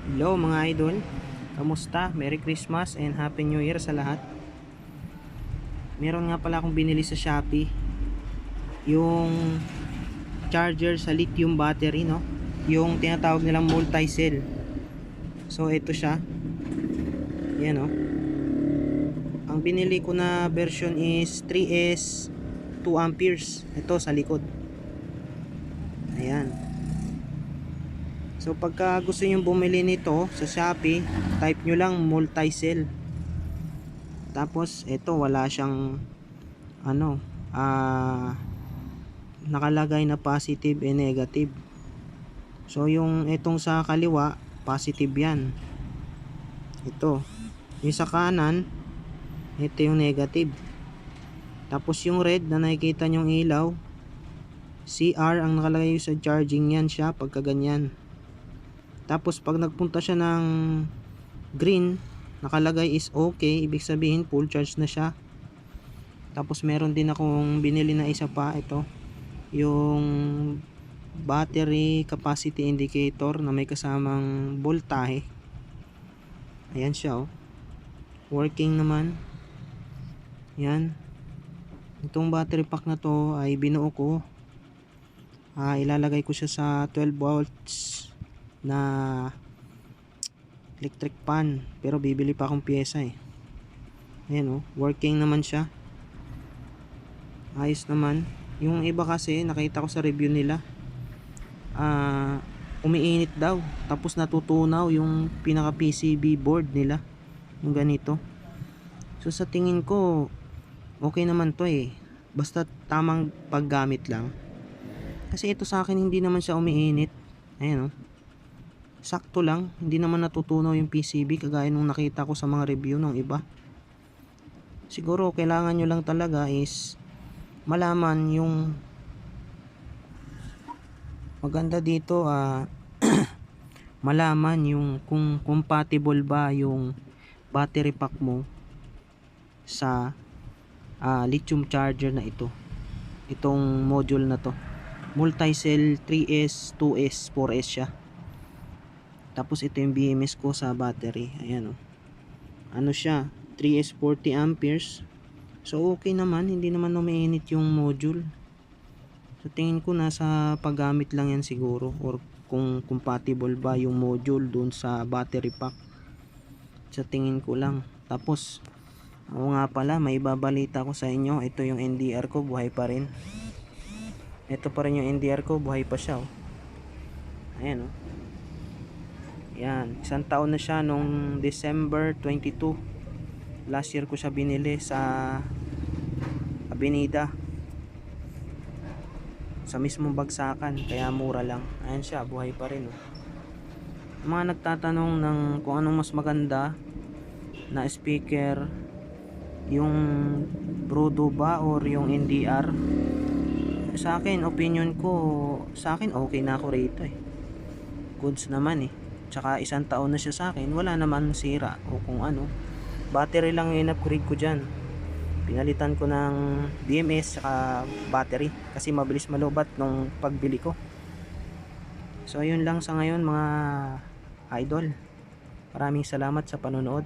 Hello mga idol, kamusta? Merry Christmas and Happy New Year sa lahat. Meron nga pala akong binili sa Shopee, yung charger sa lithium battery, no? Yung tinatawag nilang multi-cell. So ito siya. Yan, no? Ang binili ko na version is 3S 2 amperes. Ito sa likod. Ayan. So pagka gusto niyo bumili nito sa Shopee, type nyo lang multi-cell. Tapos ito wala siyang ano, nakalagay na positive and negative. So yung itong sa kaliwa, positive yan. Ito. Yung sa kanan, ito yung negative. Tapos yung red na nakikita nyong ilaw, CR ang nakalagay sa charging, yan siya pagka ganyan. Tapos pag nagpunta siya ng green, nakalagay is okay, ibig sabihin full charge na siya. Tapos meron din akong binili na isa pa, ito yung battery capacity indicator na may kasamang voltahe. Ayan siya, oh. Working naman. Yan. Itong battery pack na to ay binuo ko. Ilalagay ko siya sa 12 volts na electric pan, pero bibili pa akong pyesa eh. Ayan, oh. Working naman siya. Ayos naman. Yung iba kasi nakita ko sa review nila, umiinit daw, tapos natutunaw yung pinaka PCB board nila, yung ganito. So sa tingin ko okay naman to eh, basta tamang paggamit lang. Kasi ito sa akin hindi naman siya umiinit. Ayan, oh. Sakto lang, hindi naman natutunaw yung PCB kagaya nung nakita ko sa mga review ng iba. Siguro kailangan nyo lang talaga is malaman yung maganda dito, malaman yung kung compatible ba yung battery pack mo sa lithium charger na ito, itong module na to. Multi-cell 3S, 2S, 4S siya. Tapos ito yung BMS ko sa battery. Ayan, oh. Ano siya, 3S 40 amperes. So okay naman, hindi naman umiinit yung module. So tingin ko nasa paggamit lang yan siguro, or kung compatible ba yung module dun sa battery pack. Sa tingin ko lang. Tapos oo nga pala, may babalita ko sa inyo. Ito yung NDR ko, buhay pa rin. Ito pa rin yung NDR ko, buhay pa siya, oh. Ayan, oh. Yan, 1 taon na siya nung December 22. Last year ko siya binili sa Avenida, sa mismong bagsakan, kaya mura lang. Ayan siya, buhay pa rin, oh. Mga nagtatanong ng kung anong mas maganda na speaker, yung Brodo ba or yung NDR. Sa akin, opinion ko, sa akin okay na ako rito eh. Goods naman eh. Tsaka 1 taon na siya sa akin, wala naman sira o kung ano. Battery lang yung in-upgrade ko dyan. Pinalitan ko ng BMS saka battery kasi mabilis malobat nung pagbili ko. So ayun lang sa ngayon mga idol. Maraming salamat sa panonood.